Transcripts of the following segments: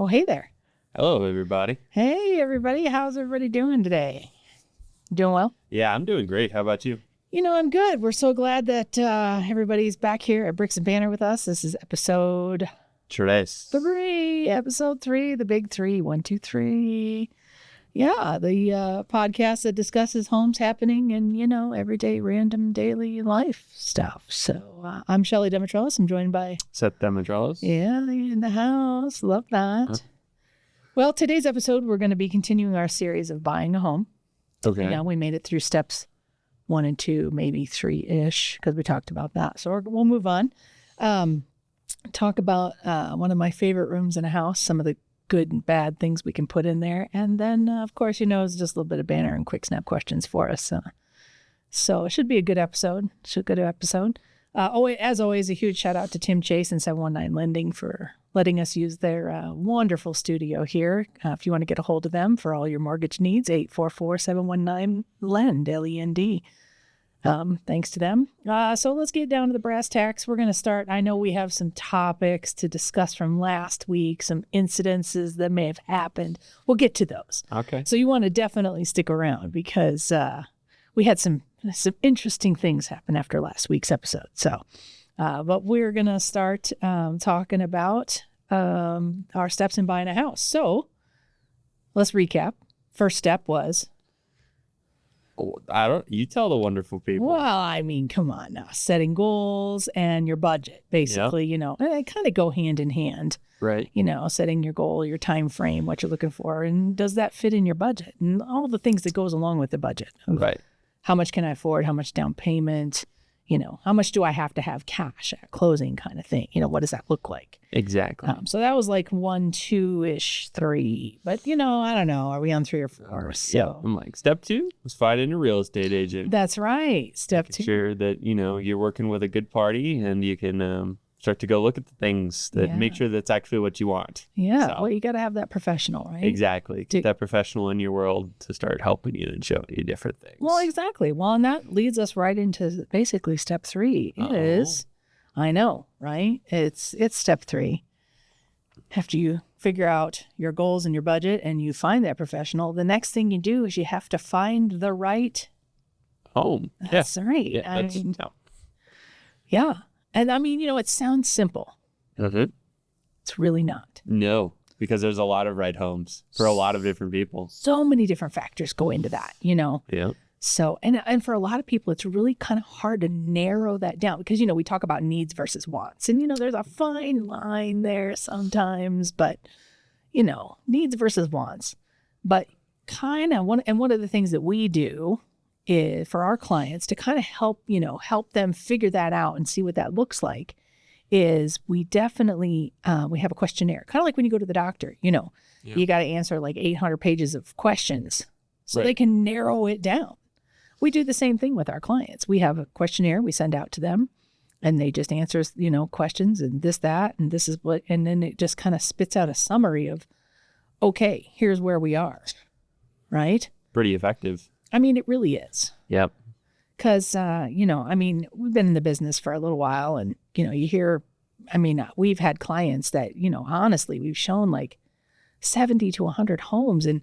hey there. Hello, everybody. Hey, everybody. How's everybody doing today? Doing well? Yeah, I'm doing great. How about you? I'm good. We're so glad that everybody's back here at Bricks Banter with us. This is episode 3. Episode 3, the big 3. 1, 2, 3. Yeah, the podcast that discusses homes happening and, everyday random daily life stuff. So I'm Shelly Demetrellis. I'm joined by Seth Demetrellis. Yeah, in the house. Love that. Huh? Well, today's episode, we're going to be continuing our series of buying a home. Okay. We made it through steps 1 and 2, maybe 3-ish, because we talked about that. So we'll move on. Talk about one of my favorite rooms in a house, some of the good and bad things we can put in there. And then, of course, it's just a little bit of banter and quick snap questions for us. So it should be a good episode. As always, a huge shout out to Tim Chase and 719 Lending for letting us use their wonderful studio here. If you want to get a hold of them for all your mortgage needs, 844-719-LEND, L-E-N-D. Thanks to them. So let's get down to the brass tacks. We're going to start. I know we have some topics to discuss from last week, some incidences that may have happened. We'll get to those. Okay. So you want to definitely stick around because we had some interesting things happen after last week's episode. So, but we're going to start talking about our steps in buying a house. So let's recap. First step was... You tell the wonderful people. Well, come on now. Setting goals and your budget, basically, and they kind of go hand in hand. Right. Setting your goal, your time frame, what you're looking for, and does that fit in your budget? And all the things that goes along with the budget. Right. How much can I afford? How much down payment? How much do I have to have cash at closing kind of thing? What does that look like? Exactly. So that was like 1, 2-ish, 3. But, I don't know. Are we on 3 or 4? So. Yeah. I'm like, step 2 was finding a real estate agent. That's right. Step 2. Sure that, you're working with a good party and you can start to go look at the things that make sure that's actually what you want. Yeah. So, well, you got to have that professional, right? Exactly. Get that professional in your world to start helping you and showing you different things. Well, exactly. Well, and that leads us right into basically step 3 is, I know, right? It's step 3. After you figure out your goals and your budget and you find that professional, the next thing you do is you have to find the right home. That's right. Yeah, yeah. And it sounds simple. Mm-hmm. It's really not. No, because there's a lot of right homes for a lot of different people. So many different factors go into that, Yeah. So, and for a lot of people, it's really kind of hard to narrow that down because, we talk about needs versus wants. And, there's a fine line there sometimes, but, needs versus wants. But kind of one of the things that we do is for our clients to kind of help them figure that out and see what that looks like is we definitely, we have a questionnaire, kind of like when you go to the doctor, you got to answer like 800 pages of questions so they can narrow it down. We do the same thing with our clients. We have a questionnaire we send out to them and they just answer, questions and this, that, and this is what, and then it just kind of spits out a summary of, okay, here's where we are. Right? Pretty effective. It really is. Yep. Because, we've been in the business for a little while and, you hear, we've had clients that, honestly, we've shown like 70 to 100 homes and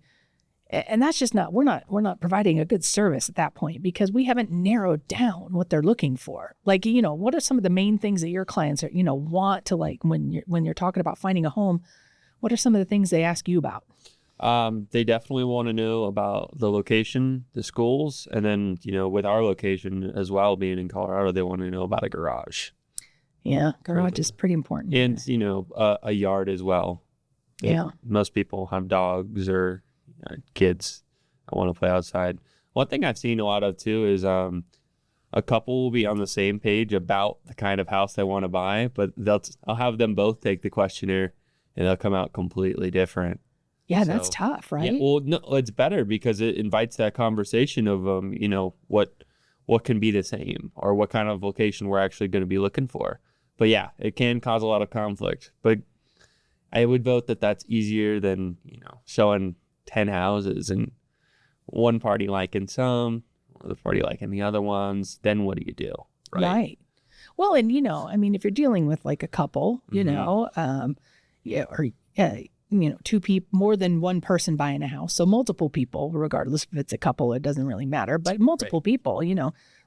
that's just we're not providing a good service at that point because we haven't narrowed down what they're looking for. Like, what are some of the main things that your clients are, want to like when you're talking about finding a home? What are some of the things they ask you about? They definitely want to know about the location, the schools, and then, with our location as well, being in Colorado, they want to know about a garage. Yeah, garage is pretty important. And, a yard as well. Yeah. Most people have dogs or kids that want to play outside. One thing I've seen a lot of, too, is a couple will be on the same page about the kind of house they want to buy, but I'll have them both take the questionnaire, and they'll come out completely different. Yeah, so, that's tough, right? Yeah, well, no, it's better because it invites that conversation of, what can be the same or what kind of location we're actually going to be looking for. But yeah, it can cause a lot of conflict. But I would vote that that's easier than, showing 10 houses and one party liking some, the party liking the other ones. Then what do you do? Right. Well, and, if you're dealing with like a couple, two people, more than one person buying a house. So multiple people, regardless if it's a couple, it doesn't really matter, but multiple people,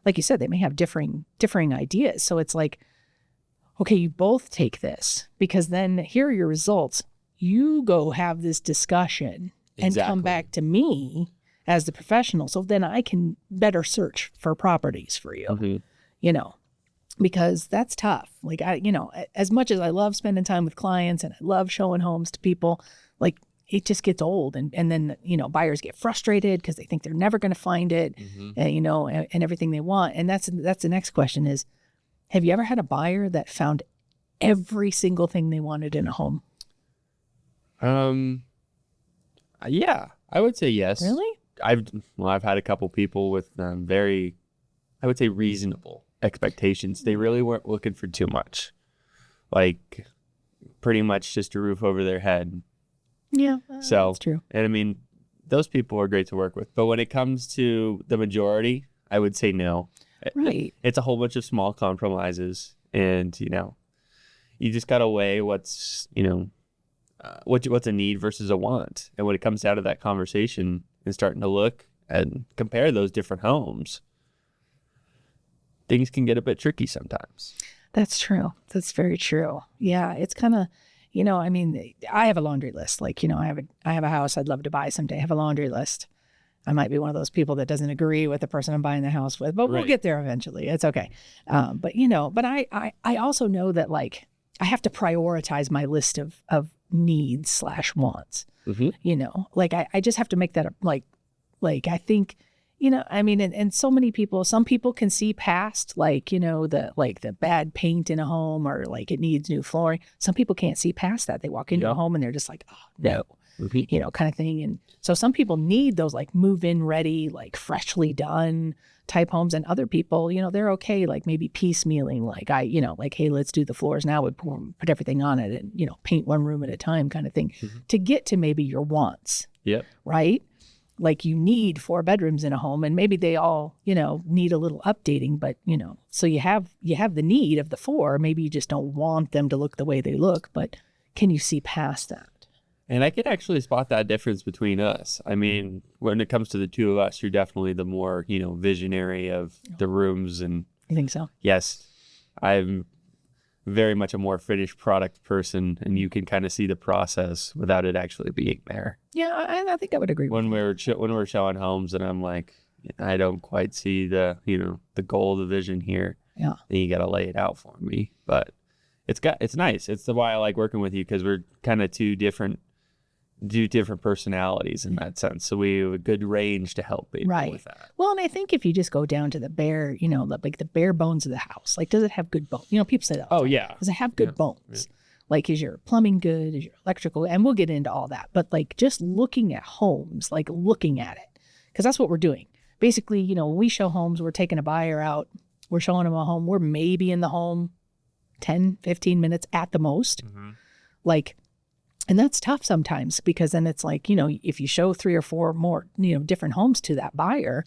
like you said, they may have differing ideas. So it's like, okay, you both take this because then here are your results. You go have this discussion and come back to me as the professional. So then I can better search for properties for you, because that's tough. Like as much as I love spending time with clients and I love showing homes to people, like it just gets old. And then, buyers get frustrated because they think they're never going to find it, and everything they want. And that's the next question is, have you ever had a buyer that found every single thing they wanted in a home? Yeah, I would say yes. Really? I've had a couple people with very, I would say, reasonable expectations. They really weren't looking for too much, like pretty much just a roof over their head. Yeah, so that's true. And I mean, those people are great to work with. But when it comes to the majority, I would say no. Right. It's a whole bunch of small compromises, and you just gotta weigh what's what's a need versus a want. And when it comes down to that conversation and starting to look and compare those different homes, things can get a bit tricky sometimes. That's true. That's very true. Yeah, it's kind of, I mean, I have a laundry list. Like, I have a house I'd love to buy someday. I have a laundry list. I might be one of those people that doesn't agree with the person I'm buying the house with, but we'll get there eventually. It's okay. But I also know that like I have to prioritize my list of needs / wants. Like I just have to make that like I think, I mean, and so many people, some people can see past like, the bad paint in a home or like it needs new flooring. Some people can't see past that. They walk into a home and they're just like, oh no, kind of thing. And so some people need those like move in ready, like freshly done type homes. And other people, they're okay, like maybe piecemealing, like like, hey, let's do the floors now. We put everything on it and, paint one room at a time kind of thing to get to maybe your wants. Yep. Right. Like you need 4 bedrooms in a home and maybe they all, need a little updating, but, so you have the need of the 4, maybe you just don't want them to look the way they look, but can you see past that? And I can actually spot that difference between us. I mean, when it comes to the two of us, you're definitely the more, visionary of the rooms. And you think so? Yes, I'm very much a more finished product person, and you can kind of see the process without it actually being there. Yeah, I think I would agree. When we're showing homes, and I'm like, I don't quite see the the goal, the vision here. Yeah, then you got to lay it out for me. But it's nice. It's why I like working with you, because we're kind of two different personalities in that sense. So we have a good range to help people with that. Well, and I think if you just go down to the bare, like the bare bones of the house, like, does it have good bones? People say that. Oh, yeah. Does it have good bones? Yeah. Like, is your plumbing good? Is your electrical? And we'll get into all that. But like just looking at homes, like looking at it, because that's what we're doing. Basically, when we show homes, we're taking a buyer out, we're showing them a home. We're maybe in the home 10, 15 minutes at the most. Like, and that's tough sometimes because then it's like, if you show 3 or 4 more, different homes to that buyer,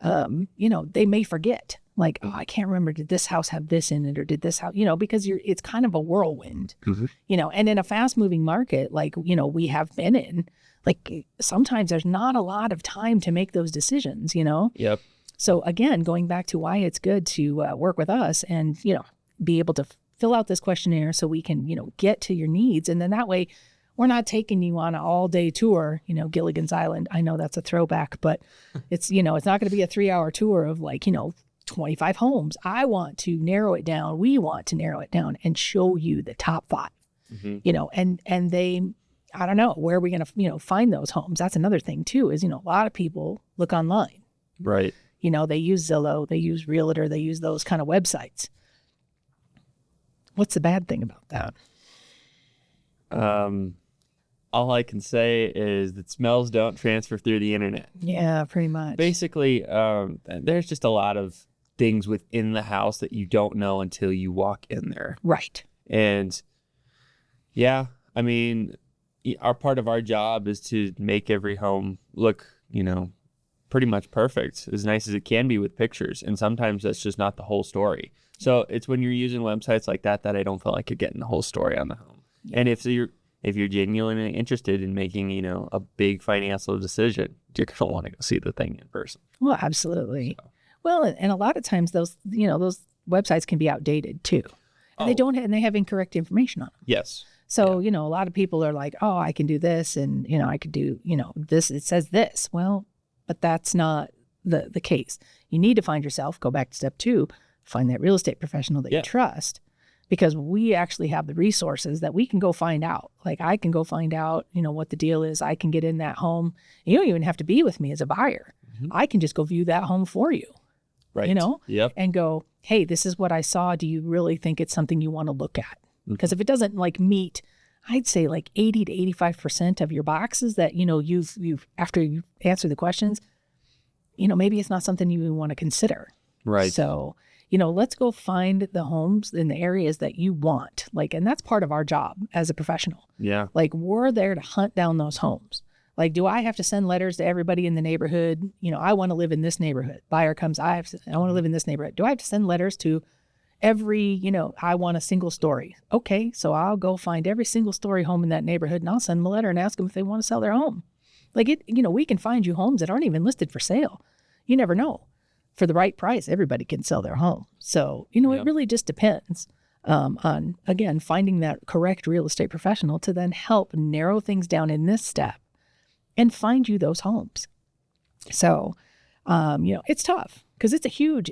they may forget. Like, oh, I can't remember, did this house have this in it or did this house, because it's kind of a whirlwind, and in a fast moving market, like, we have been in, like sometimes there's not a lot of time to make those decisions, Yep. So again, going back to why it's good to work with us and, be able to fill out this questionnaire so we can, get to your needs. And then that way we're not taking you on an all-day tour, Gilligan's Island. I know that's a throwback, but it's, it's not going to be a 3-hour tour of like, 25 homes. I want to narrow it down. We want to narrow it down and show you the top 5, and they, I don't know, where are we going to, find those homes? That's another thing too, is, a lot of people look online. Right. They use Zillow, they use Realtor, they use those kind of websites. What's the bad thing about that? All I can say is that smells don't transfer through the internet. Yeah, pretty much. Basically, there's just a lot of things within the house that you don't know until you walk in there. Right. And yeah, I mean, our part of our job is to make every home look, pretty much perfect, as nice as it can be with pictures. And sometimes that's just not the whole story. So it's when you're using websites like that I don't feel like you're getting the whole story on the home. Yeah. And if if you're genuinely interested in making, a big financial decision, you're going to want to go see the thing in person. Well, absolutely. So. Well, and a lot of times those websites can be outdated too. And they have incorrect information on them. Yes. So, a lot of people are like, oh, I can do this and, I could do, this, it says this. Well, but that's not the case. You need to find yourself, go back to step 2, find that real estate professional that you trust, because we actually have the resources that we can go find out. Like I can go find out, what the deal is. I can get in that home. You don't even have to be with me as a buyer. Mm-hmm. I can just go view that home for you. Right. And go, hey, this is what I saw. Do you really think it's something you want to look at? Because if it doesn't meet, I'd say 80 to 85% of your boxes that, you've after you answer the questions, maybe it's not something you even want to consider. Right. So, let's go find the homes in the areas that you want. And that's part of our job as a professional. Yeah. We're there to hunt down those homes. Do I have to send letters to everybody in the neighborhood? I want to live in this neighborhood. Buyer comes, I want to live in this neighborhood. Do I have to send letters to every, I want a single story? Okay, so I'll go find every single story home in that neighborhood and I'll send them a letter and ask them if they want to sell their home. We can find you homes that aren't even listed for sale. You never know. For the right price, everybody can sell their home. So, it really just depends on, again, finding that correct real estate professional to then help narrow things down in this step and find you those homes. So, it's tough because it's a huge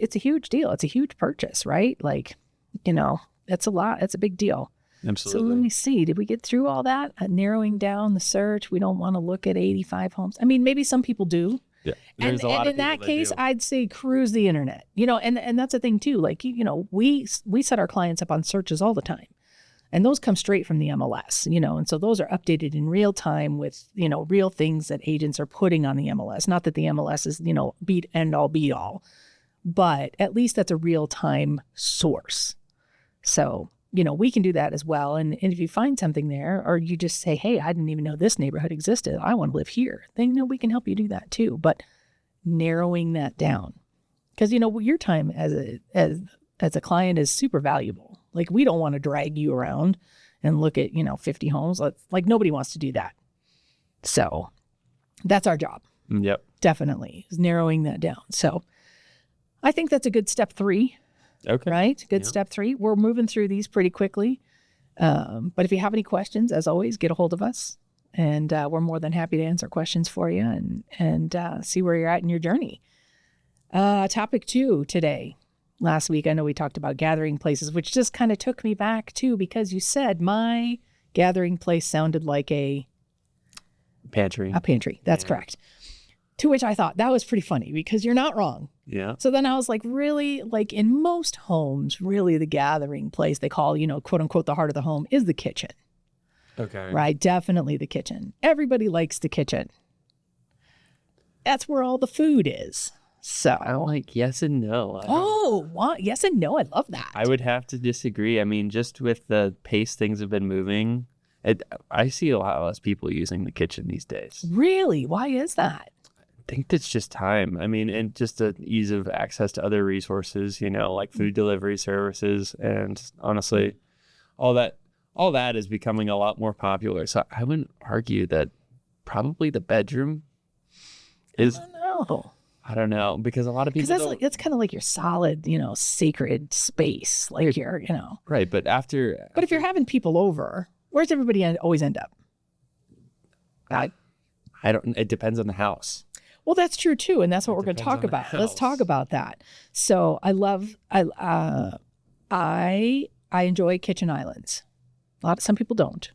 deal. It's a huge purchase, right? That's a lot. That's a big deal. Absolutely. So let me see. Did we get through all that? Narrowing down the search. We don't want to look at 85 homes. I mean, maybe some people do. Yeah. And in that case, I'd say cruise the internet, and that's a thing too. We set our clients up on searches all the time. And those come straight from the MLS, and so those are updated in real time with, real things that agents are putting on the MLS. Not that the MLS is, be all, but at least that's a real time source. So, we can do that as well. And if you find something there, or you just say, hey, I didn't even know this neighborhood existed. I want to live here. Then, we can help you do that too. But narrowing that down, because, your time as a client is super valuable. We don't want to drag you around and look at, 50 homes. Nobody wants to do that. So that's our job. Yep. Definitely is narrowing that down. So I think that's a good step 3. Okay. Right? Good step 3. We're moving through these pretty quickly. But if you have any questions, as always, get a hold of us. And we're more than happy to answer questions for you and see where you're at in your journey. Topic 2 today. Last week, I know we talked about gathering places, which just kind of took me back too, because you said my gathering place sounded like a pantry. A pantry. That's correct. To which I thought that was pretty funny because you're not wrong. Yeah. So then I was really, in most homes, really the gathering place they call, quote unquote, the heart of the home is the kitchen. Okay. Right. Definitely the kitchen. Everybody likes the kitchen. That's where all the food is. So I'm yes and no. What? Yes and no. I love that. I would have to disagree. I mean, just with the pace things have been moving, I see a lot less people using the kitchen these days. Really? Why is that? I think that's just time. I mean, and just the ease of access to other resources, like food delivery services. And honestly, all that is becoming a lot more popular. So I wouldn't argue that probably the bedroom is... I don't know, because a lot of people that's kind of like your solid, sacred space, your, Right, but after... But if you're having people over, where's everybody always end up? I don't... It depends on the house. Well, that's true too, and that's what we're going to talk about. Let's talk about that. So I enjoy kitchen islands. Some people don't.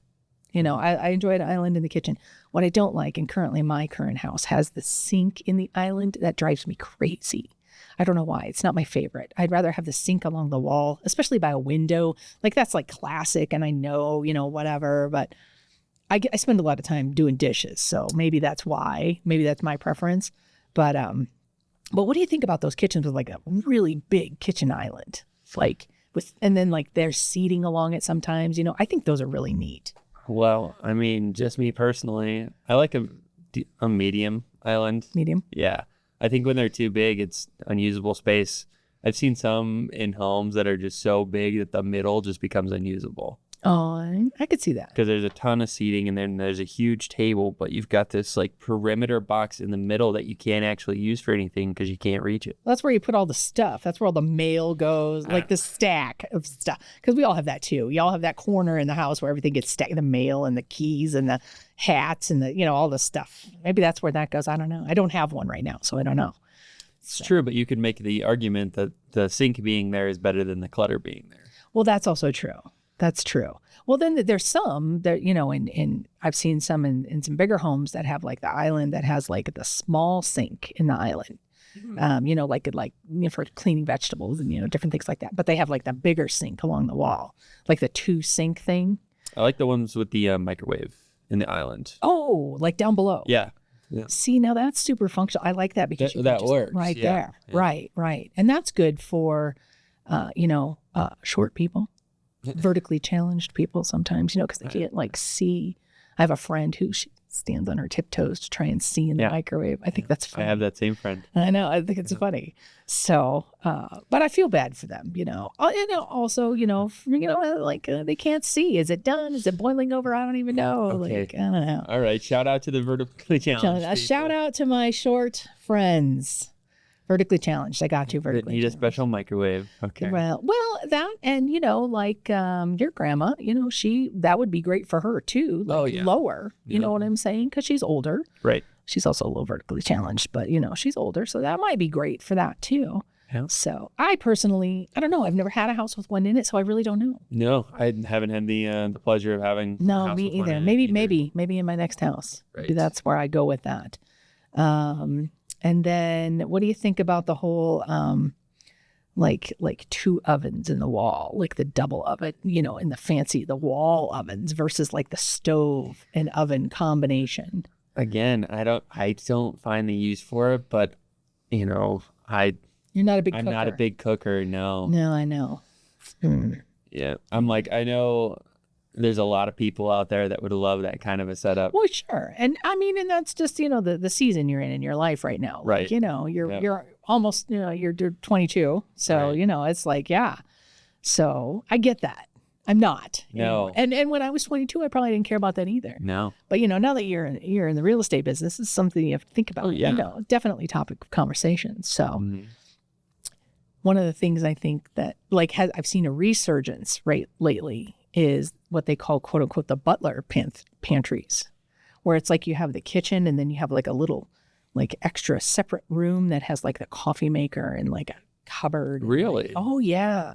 I enjoy an island in the kitchen. What I don't like, and currently my current house has the sink in the island, that drives me crazy. I don't know why. It's not my favorite. I'd rather have the sink along the wall, especially by a window. That's classic, and I know, whatever, but I spend a lot of time doing dishes, so maybe that's why. Maybe that's my preference. But what do you think about those kitchens with a really big kitchen island? And then there's seating along it sometimes. I think those are really neat. Well, I mean, just me personally, I like a medium island. Medium? Yeah. I think when they're too big, it's unusable space. I've seen some in homes that are just so big that the middle just becomes unusable. Oh, I could see that. because there's a ton of seating and then there's a huge table, but you've got this like perimeter box in the middle that you can't actually use for anything because you can't reach it. That's where you put all the stuff. That's where all the mail goes, like the stack of stuff. Because we all have that too. We all have that corner in the house where everything gets stacked, the mail and the keys and the hats and the, all the stuff. Maybe that's where that goes. I don't know. I don't have one right now, so I don't know. It's true, but you could make the argument that the sink being there is better than the clutter being there. Well, that's also true. That's true. Well, then there's some that, in I've seen some in some bigger homes that have like the island that has like the small sink in the island, for cleaning vegetables and, different things like that. But they have like the bigger sink along the wall, like the 2 sink thing. I like the ones with the microwave in the island. Oh, like down below. Yeah. See, now that's super functional. I like that because that works right yeah. there. Yeah. Right. And that's good for, short people. Vertically challenged people sometimes, because they can't like see. I have a friend who she stands on her tiptoes to try and see in the microwave. I think that's funny. I have that same friend. I know. I think it's funny. So, but I feel bad for them, Also, they can't see. Is it done? Is it boiling over? I don't even know. Okay. Like, I don't know. All right. Shout out to the vertically challenged. A shout out to my short friends. Vertically challenged. I got you vertically Need challenged. a special microwave. Okay. Well, that and your grandma, that would be great for her too. Lower. You know what I'm saying? Because she's older. Right. She's also a little vertically challenged, but she's older, so that might be great for that too. Yeah. So I personally, I don't know. I've never had a house with one in it, so I really don't know. No, I haven't had the pleasure of having. No, me either. Maybe in my next house. Right. Maybe that's where I go with that. And then what do you think about the whole, like 2 ovens in the wall, like the double oven, in the wall ovens versus like the stove and oven combination? Again, I don't find the use for it, but you're not a big cooker. I'm not a big cooker. No. No, I know. Yeah. I'm like, I know there's a lot of people out there that would love that kind of a setup. Well, sure. And I mean, and that's just, the season you're in your life right now. Right. Like, you're almost, you're 22. So, right. It's like, yeah. So I get that. I'm not. No. And when I was 22, I probably didn't care about that either. No. But, now that you're in the real estate business, it's something you have to think about. Oh, yeah. Definitely topic of conversation. So one of the things I think that I've seen a resurgence lately is what they call, quote unquote, the butler pantries, where it's like you have the kitchen and then you have like a little extra separate room that has like the coffee maker and like a cupboard. Really? Oh yeah.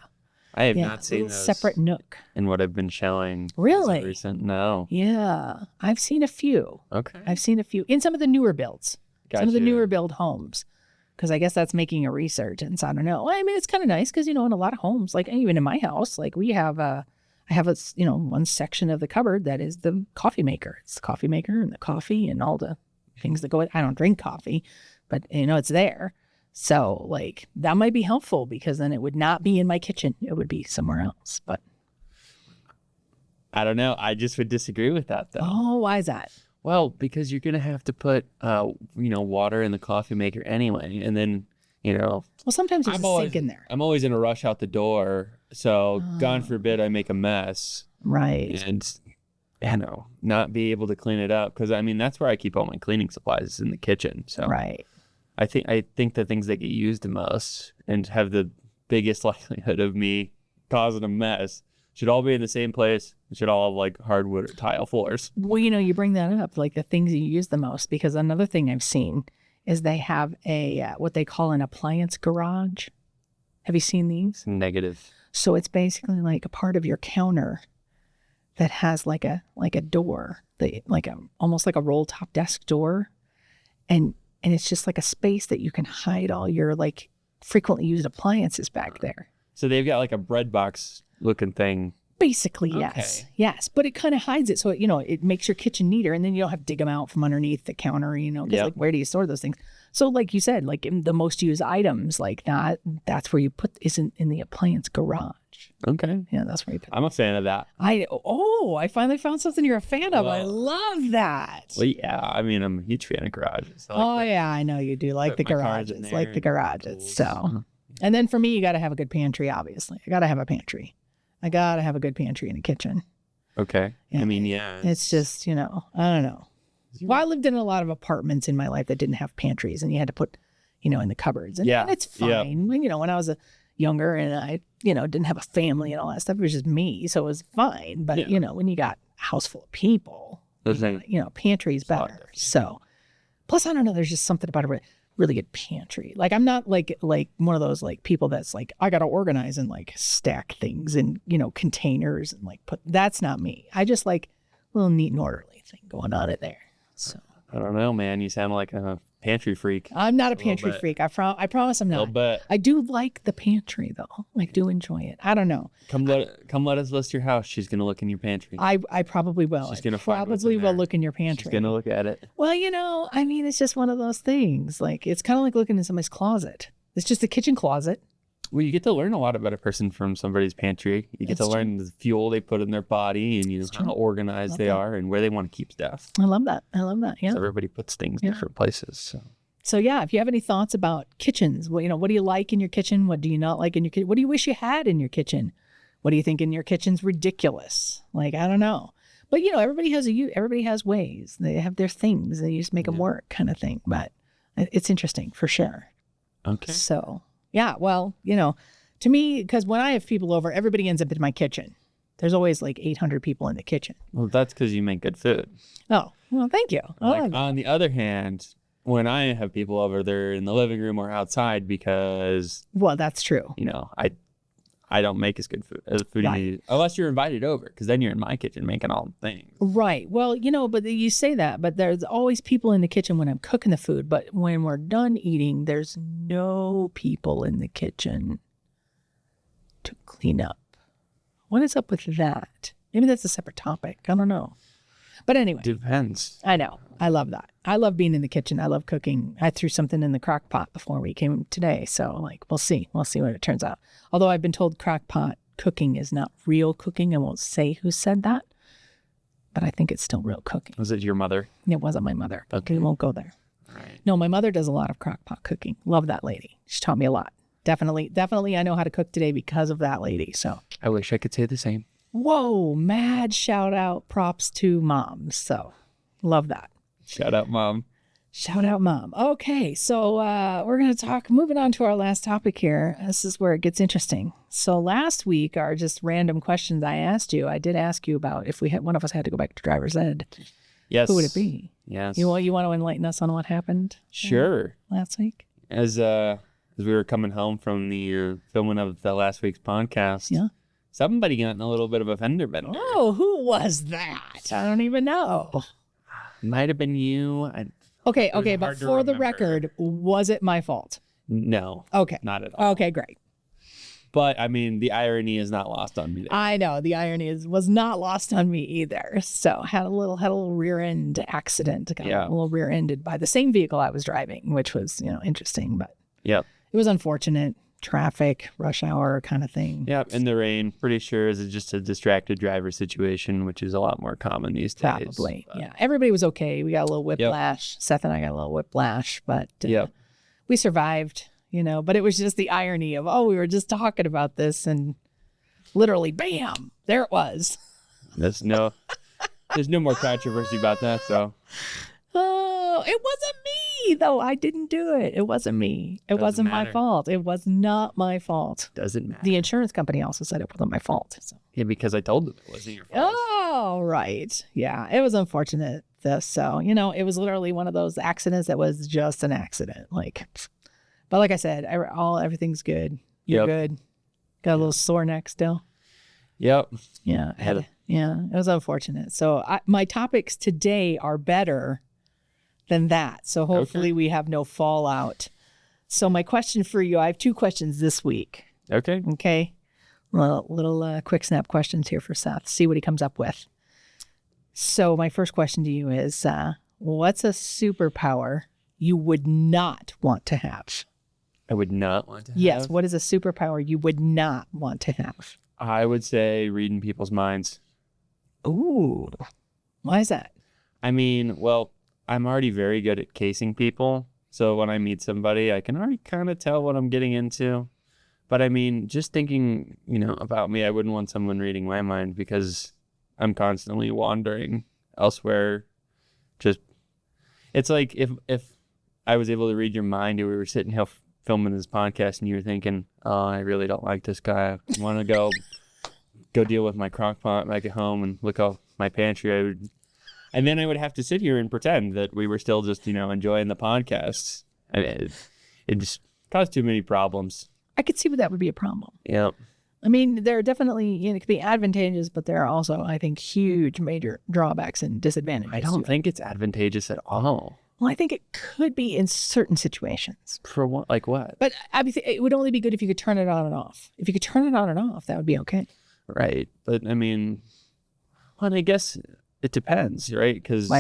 I have not seen those separate nook. in what I've been showing. Really? Recent? No. Yeah. I've seen a few. Okay. I've seen a few in some of the newer builds. Gotcha. Some of the newer build homes. Because I guess that's making a resurgence. I don't know. I mean, it's kind of nice because, in a lot of homes, like even in my house, like we have I have one section of the cupboard that is the coffee maker. It's the coffee maker and the coffee and all the things that go with. I don't drink coffee, but it's there. So that might be helpful because then it would not be in my kitchen. It would be somewhere else. But I don't know. I just would disagree with that though. Oh, why is that? Well, because you're going to have to put, water in the coffee maker anyway. And then, Well, sometimes there's a sink in there. I'm always in a rush out the door. So God forbid I make a mess. Right. And, not be able to clean it up. Because, that's where I keep all my cleaning supplies is in the kitchen. So right. I think the things that get used the most and have the biggest likelihood of me causing a mess should all be in the same place. It should all have hardwood or tile floors. Well, you bring that up, the things you use the most, because another thing I've seen is they have a what they call an appliance garage. Have you seen these? Negative. So it's basically like a part of your counter that has like a door, almost like a roll top desk door, and it's just like a space that you can hide all your frequently used appliances back there. So they've got a bread box looking thing. Basically, yes. Okay. Yes. But it kind of hides it. So, it makes your kitchen neater and then you don't have to dig them out from underneath the counter, because where do you store those things? So like you said, in the most used items like that, that's where you put, isn't in the appliance garage. Okay. Yeah, that's where you put I'm a fan of that. I finally found something you're a fan of. Well, I love that. Well, yeah. I'm a huge fan of garages. Yeah, I know you do like the garages. So, and then for me, you got to have a good pantry, obviously. I got to have a pantry. I got to have a good pantry in the kitchen. Okay. Yeah. I mean, yeah. It's just, I don't know. Well, I lived in a lot of apartments in my life that didn't have pantries, and you had to put, in the cupboards. And, Yeah. and it's fine. When, when I was younger and I, didn't have a family and all that stuff, it was just me. So it was fine. But, when you got a house full of people, pantry's better. So, plus, I don't know, there's just something about a really good pantry. Like, I'm not like one of those like people that's like, I got to organize and like stack things in, containers and like that's not me. I just like a little neat and orderly thing going on in there. So I don't know, man. You sound like a pantry freak. I'm not a pantry freak. I promise I'm not. I do like the pantry though. I do enjoy it. I don't know. Come let us list your house. She's gonna look in your pantry. I probably will. She's gonna probably will look in your pantry. She's gonna look at it. Well, I mean, it's just one of those things. Like it's kind of like looking in somebody's closet. It's just a kitchen closet. Well, you get to learn a lot about a person from somebody's pantry. You get to learn the fuel they put in their body and how organized they are and where they want to keep stuff. I love that. Yeah. So everybody puts things in different places. So yeah, if you have any thoughts about kitchens, what do you like in your kitchen? What do you not like in your kitchen? What do you wish you had in your kitchen? What do you think in your kitchen's ridiculous? Like, I don't know. But everybody has ways. They have their things and you just make them work kind of thing. But it's interesting for sure. Okay. So yeah, well, to me, because when I have people over, everybody ends up in my kitchen. There's always like 800 people in the kitchen. Well, that's because you make good food. Oh, well, thank you. On the other hand, when I have people over, they're in the living room or outside because... Well, that's true. I don't make as good food as food you need, unless you're invited over, because then you're in my kitchen making all the things. Right. Well, but you say that, but there's always people in the kitchen when I'm cooking the food. But when we're done eating, there's no people in the kitchen to clean up. What is up with that? Maybe that's a separate topic. I don't know. But anyway. Depends. I know. I love that. I love being in the kitchen. I love cooking. I threw something in the crock pot before we came today. So we'll see. We'll see what it turns out. Although I've been told crock pot cooking is not real cooking. I won't say who said that, but I think it's still real cooking. Was it your mother? It wasn't my mother. Okay. We won't go there. Right. No, my mother does a lot of crock pot cooking. Love that lady. She taught me a lot. Definitely I know how to cook today because of that lady. So I wish I could say the same. Whoa, mad shout out, props to mom. So love that. Shout out, Mom. Shout out, Mom. Okay, so we're going to moving on to our last topic here. This is where it gets interesting. So last week, our just random questions I asked you, I did ask you about if one of us had to go back to driver's ed. Yes. Who would it be? Yes. You want to enlighten us on what happened? Sure. Last week? As we were coming home from the filming of the last week's podcast. Yeah. Somebody got in a little bit of a fender bender. Oh, who was that? I don't even know. Might have been you. Okay, but for the record, was it my fault? No. Okay. Not at all. Okay, great. But, I mean, the irony is not lost on me there. I know. The irony was not lost on me either. So, had a little rear end accident. Got a little rear ended by the same vehicle I was driving, which was, interesting. But it was unfortunate. Traffic, rush hour kind of thing. Yep, in the rain. Pretty sure is just a distracted driver situation, which is a lot more common these days. Probably, yeah. Everybody was okay. We got a little whiplash. Yep. Seth and I got a little whiplash, but we survived, But it was just the irony of, we were just talking about this and literally, bam, there it was. There's no more controversy about that, so. Oh, it wasn't me, though. I didn't do it. It wasn't me. It wasn't my fault. It was not my fault. Doesn't matter. The insurance company also said it wasn't my fault. So. Yeah, because I told them it wasn't your fault. Oh, right. Yeah, it was unfortunate. So, it was literally one of those accidents that was just an accident. But like I said, everything's good. You're good. Got a little sore neck still. Yep. Yeah. It was unfortunate. So my topics today are better than that. So hopefully we have no fallout. So my question for you, I have 2 questions this week. Okay. Okay. Little quick snap questions here for Seth. See what he comes up with. So my first question to you is, what's a superpower you would not want to have? I would not want to have? Yes. What is a superpower you would not want to have? I would say reading people's minds. Ooh. Why is that? I mean, well, I'm already very good at casing people. So when I meet somebody, I can already kind of tell what I'm getting into. But I mean, just thinking, about me, I wouldn't want someone reading my mind because I'm constantly wandering elsewhere. Just, it's like if I was able to read your mind and we were sitting here filming this podcast and you were thinking, oh, I really don't like this guy. I want to go deal with my crock pot back at home and look out my pantry. And then I would have to sit here and pretend that we were still just, enjoying the podcast. It just caused too many problems. I could see that would be a problem. Yep. I mean, there are definitely, it could be advantageous, but there are also, I think, huge major drawbacks and disadvantages. I don't think it's advantageous at all. Well, I think it could be in certain situations. For what? Like what? But it would only be good if you could turn it on and off. If you could turn it on and off, that would be okay. Right. But I mean, well, I guess it depends, right? Because,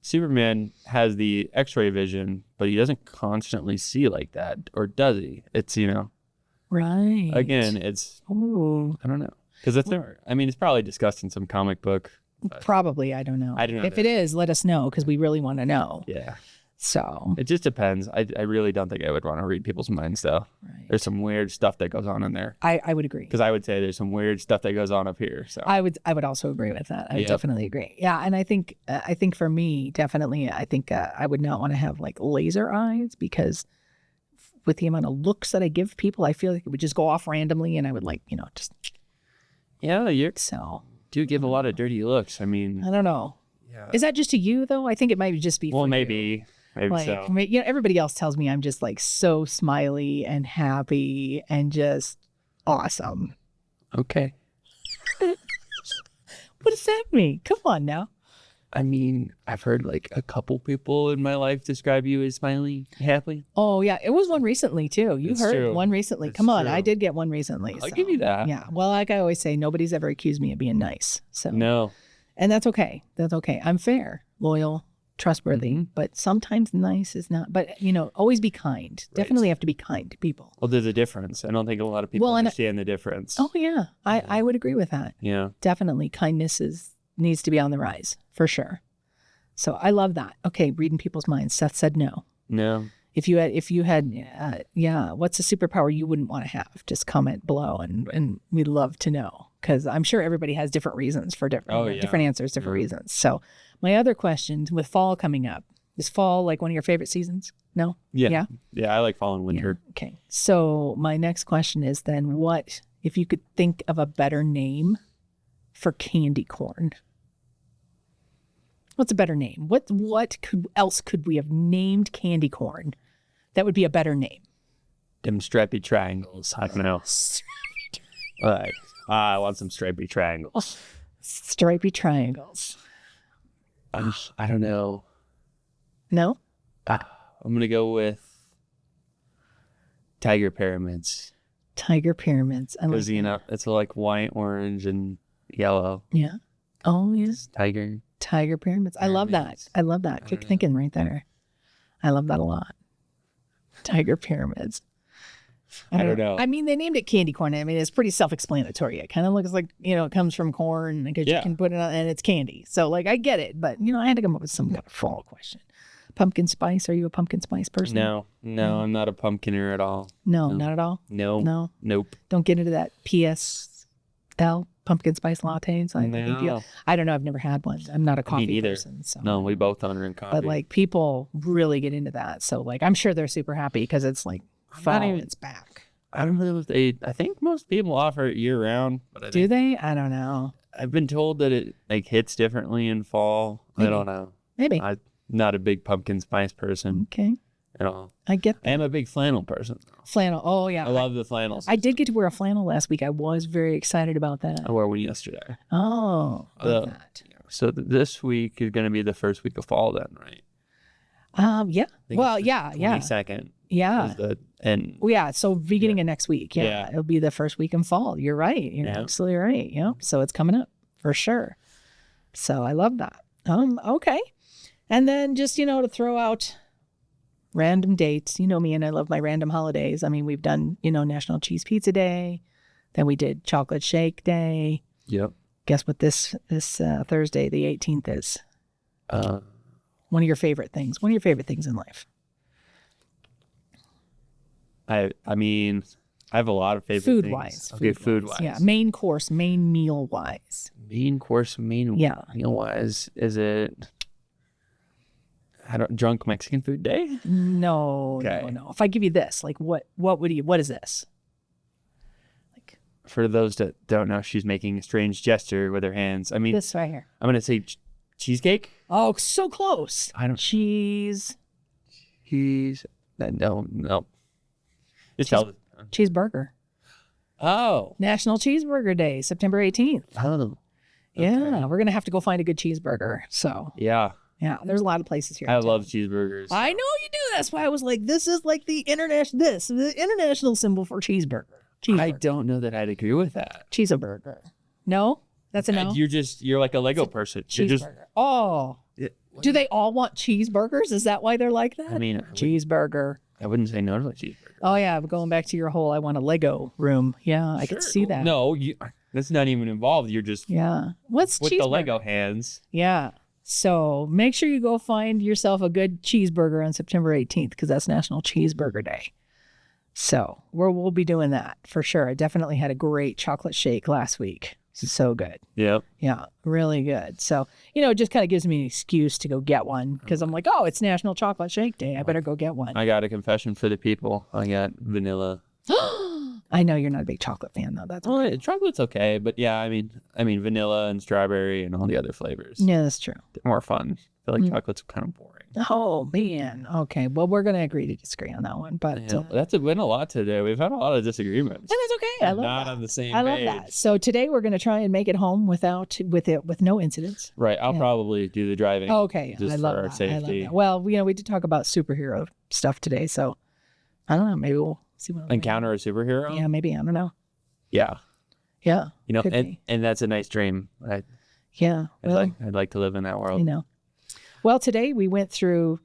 Superman has the X-ray vision, but he doesn't constantly see like that. Or does he? It's, Right. Again, it's, Ooh. I don't know. Because it's probably discussed in some comic book. Probably. I don't know. I don't know. If it is, let us know because we really want to know. Yeah. So. It just depends. I really don't think I would want to read people's minds, though. Right. There's some weird stuff that goes on in there. I would agree. Because I would say there's some weird stuff that goes on up here. So I would also agree with that. I would definitely agree. Yeah, and I think for me, definitely, I think I would not want to have like laser eyes because with the amount of looks that I give people, I feel like it would just go off randomly, and I would just. Yeah, you do give a lot of dirty looks. I mean, I don't know. Yeah. Is that just to you though? I think it might just be. Well, for maybe. You. Maybe so. Everybody else tells me I'm just like so smiley and happy and just awesome. Okay. What does that mean? Come on now. I mean, I've heard like a couple people in my life describe you as smiley, happy. Oh yeah, it was one recently too. You heard true. one recently. It's Come on, true. I did get one recently. I'll give you that. Yeah. Well, like I always say, nobody's ever accused me of being nice. So No. and that's okay. That's okay. I'm fair, loyal, trustworthy, but sometimes nice is not. But always be kind. Right. Definitely have to be kind to people. Well, there's a difference. I don't think a lot of people understand the difference. Oh yeah, I would agree with that. Yeah. Definitely, kindness needs to be on the rise for sure. So I love that. Okay, reading people's minds. Seth said no. No. If you had, what's a superpower you wouldn't want to have? Just comment below, and we'd love to know because I'm sure everybody has different reasons for different answers, different reasons. So my other question, with fall coming up, is fall like one of your favorite seasons? No. Yeah. I like fall and winter. Yeah. Okay. So my next question is then, what if you could think of a better name for candy corn? What's a better name? What else could we have named candy corn that would be a better name? Them stripy triangles. I don't know. I want some stripy triangles. Stripy triangles. I don't know. No? I'm going to go with tiger pyramids. Tiger pyramids. Because, it's like white, orange, and yellow. Yeah. Oh, yes. Tiger pyramids. I love that. I love that. Quick thinking right there. I love that a lot. Tiger pyramids. I don't know. I mean, they named it candy corn. I mean, it's pretty self-explanatory. It kind of looks like, it comes from corn because you can put it on and it's candy. So like, I get it. But, I had to come up with some kind of fall question. Pumpkin spice. Are you a pumpkin spice person? No, I'm not a pumpkiner at all. No, not at all? No. Nope. Don't get into that PSL, pumpkin spice lattes. I don't know. I've never had one. I'm not a coffee person. So. No, we both don't drink coffee. But like people really get into that. So like, I'm sure they're super happy because it's like fall, it's back. I don't know if I think most people offer it year round. But do they? I don't know. I've been told that it like hits differently in fall. Maybe. I don't know. Maybe. I'm not a big pumpkin spice person. Okay. At all. I get that. I am a big flannel person. Flannel. Oh, yeah. I love the flannels. I did get to wear a flannel last week. I was very excited about that. I wore one yesterday. Oh, love that. So this week is going to be the first week of fall then, right? Yeah. Well, yeah. 22nd. Yeah. So beginning of next week. Yeah. It'll be the first week in fall. You're right. You're absolutely right. Yeah. So it's coming up for sure. So I love that. Okay. And then just, to throw out random dates. You know me, and I love my random holidays. I mean, we've done, National Cheese Pizza Day. Then we did Chocolate Shake Day. Yep. Guess what this Thursday, the 18th is? One of your favorite things. One of your favorite things in life. I mean, I have a lot of favorite Food things. wise. Okay, food wise. Yeah. Main course, main meal wise. Main course, meal wise. Is it drunk Mexican food day? No, Okay. no. If I give you this, like what is this? Like For those that don't know, she's making a strange gesture with her hands. I mean, this right here. I'm gonna say cheesecake. Oh, so close. I don't. Cheese. No. Just tell it. Cheeseburger. Oh. National Cheeseburger Day, September 18th. Oh. Yeah, we're going to have to go find a good cheeseburger. So, Yeah. yeah, there's a lot of places here. I in town. love cheeseburgers. I know you do. That's why I was like, this is like the international symbol for cheeseburger. I don't know that I'd agree with that. Cheeseburger. No? That's a no? You're like a Lego person. You're just, Oh. Do they all want cheeseburgers? Is that why they're like that? I mean, cheeseburger. I wouldn't say no to a cheeseburger. Oh, yeah. Going back to your whole, I want a Lego room. Yeah, I could see that. No, that's not even involved. You're just Yeah. What's with cheeseburger? the Lego hands. Yeah. So make sure you go find yourself a good cheeseburger on September 18th because that's National Cheeseburger Day. So we'll be doing that for sure. I definitely had a great chocolate shake last week. So good. Yep. Yeah, really good. So, it just kind of gives me an excuse to go get one because I'm like, oh, it's National Chocolate Shake Day. I better go get one. I got a confession for the people. I got vanilla. I know you're not a big chocolate fan though. That's okay. Well, chocolate's okay, but yeah, I mean vanilla and strawberry and all the other flavors. Yeah, that's true. They're more fun. I feel like chocolate's kind of boring. Oh man. Okay. Well, we're gonna agree to disagree on that one, but That's been a lot today. We've had a lot of disagreements. and that's okay. I love Not that. on the same I love page. that. So today we're gonna try and make it home with no incidents. Right. I'll probably do the driving. Okay. Just I love for our that. safety. I love that. Well, we did talk about superhero stuff today, so I don't know. Maybe we'll see what Encounter a superhero? Yeah, maybe. I don't know. Yeah. Yeah. Could and, be. and that's a nice dream. Yeah. Well, I'd like to live in that world. Well, today we went through,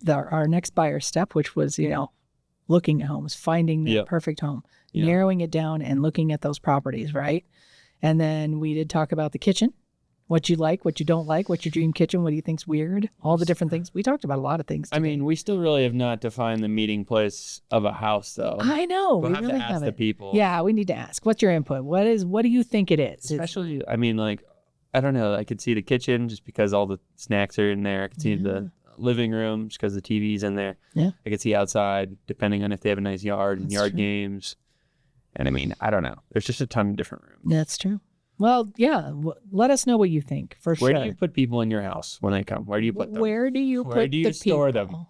our next buyer step, which was, looking at homes, finding the perfect home, narrowing it down and looking at those properties, right? And then we did talk about the kitchen, what you like, what you don't like, what's your dream kitchen, what do you think's weird, all the different things. We talked about a lot of things today. I mean, we still really have not defined the meeting place of a house, though. I know. We'll we have really to ask the haven't. people. Yeah, we need to ask. What's your input? What do you think it is? Especially, I don't know. I could see the kitchen just because all the snacks are in there. I could see the living room just because the TV's in there. Yeah. I could see outside, depending on if they have a nice yard and yard games. And I mean, I don't know. There's just a ton of different rooms. That's true. Well, yeah. Let us know what you think for sure. Where do you put people in your house when they come? Where do you put them? Where do you Where do you store them?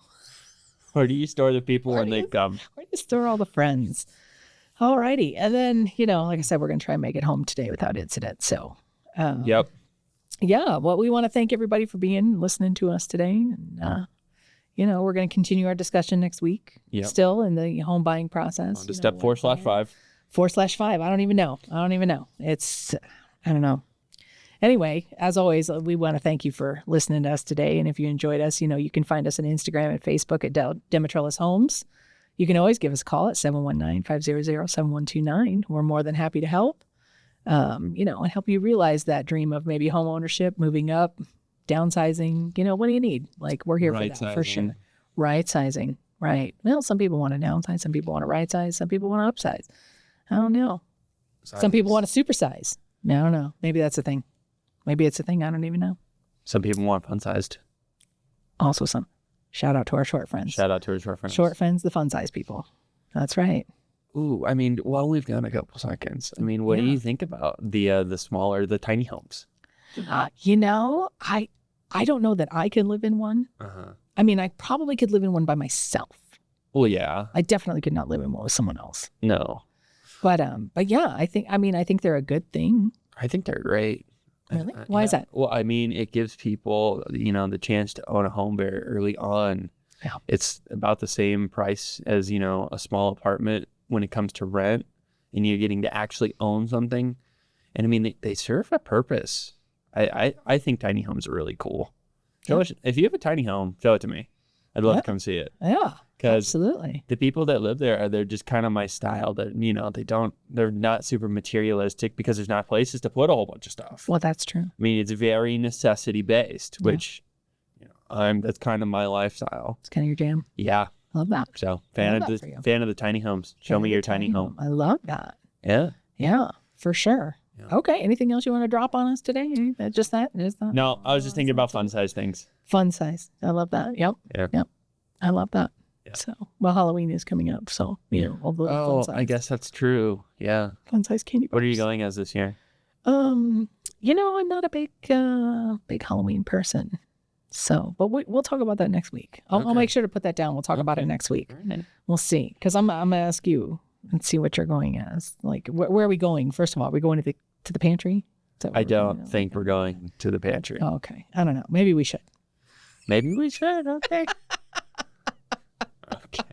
Where do you store the people when they come? Where do you store all the friends? All righty. And then, like I said, we're going to try and make it home today without incident. So, Yep. yeah, well, we want to thank everybody for listening to us today. And, we're going to continue our discussion next week. Yep. Still in the home buying process. On to step 4/5. 4/5. I don't even know. It's, I don't know. Anyway, as always, we want to thank you for listening to us today. And if you enjoyed us, you can find us on Instagram and Facebook at Demetrellis Homes. You can always give us a call at 719-500-7129. We're more than happy to help. And help you realize that dream of maybe home ownership, moving up, downsizing. What do you need? Like, we're here for that for sure. Right sizing. Right. Well, some people want to downsize. Some people want to right size. Some people want to upsize. I don't know. Some people want to supersize. I don't know. Maybe that's a thing. Maybe it's a thing. I don't even know. Some people want fun-sized. Also some. Shout out to our short friends. Short friends. Short friends, the fun-size people. That's right. Ooh, I mean, well, we've got a couple seconds. I mean, what do you think about the smaller, the tiny homes? I don't know that I could live in one. Uh-huh. I mean, I probably could live in one by myself. Well, yeah. I definitely could not live in one with someone else. No. But yeah, I think they're a good thing. I think they're great. Really? Why is that? Well, I mean, it gives people, the chance to own a home very early on. Yeah. It's about the same price as, a small apartment when it comes to rent, and you're getting to actually own something. And I mean, they serve a purpose. I think tiny homes are really cool. Yeah. If you have a tiny home, show it to me. I'd love to come see it. Yeah, Because absolutely. the people that live there, they're just kind of my style. That they're not super materialistic because there's not places to put a whole bunch of stuff. Well, that's true. I mean, it's very necessity based, which that's kind of my lifestyle. It's kind of your jam. Yeah. Love that. So Love that for you. fan of the tiny homes. Show me your tiny home. I love that. Yeah. Yeah, for sure. Yeah. Okay. Anything else you want to drop on us today? Just that? Just that? No, I was just thinking about fun size things. Fun size. I love that. Yep. Yeah. Yep. I love that. Yeah. So, well, Halloween is coming up. So, all the fun size. I guess that's true. Yeah. Fun size candy bars. What are you going as this year? I'm not a big Halloween person. So, but we'll talk about that next week. I'll make sure to put that down. We'll talk about it next week. Right. We'll see. Because I'm going to ask you and see what you're going as. Like, where are we going? First of all, are we going to the pantry? I don't think we're going to the pantry. Oh, okay. I don't know. Maybe we should. Maybe we should. Okay. Okay.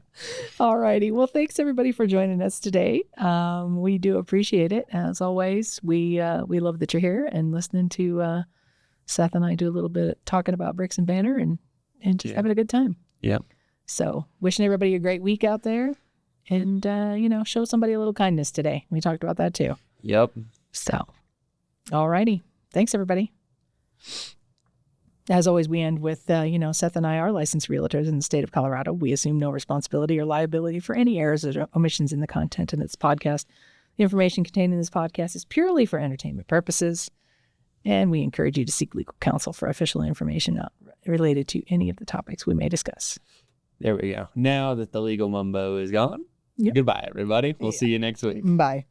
All righty. Well, thanks everybody for joining us today. We do appreciate it. As always, we love that you're here and listening to Seth and I do a little bit talking about Bricks and Banter and just having a good time. Yep. So wishing everybody a great week out there and, show somebody a little kindness today. We talked about that too. Yep. So, all righty. Thanks everybody. As always, we end with, Seth and I are licensed realtors in the state of Colorado. We assume no responsibility or liability for any errors or omissions in the content in this podcast. The information contained in this podcast is purely for entertainment purposes, and we encourage you to seek legal counsel for official information related to any of the topics we may discuss. There we go. Now that the legal mumbo is gone, Yep. Goodbye, everybody. We'll see you next week. Bye.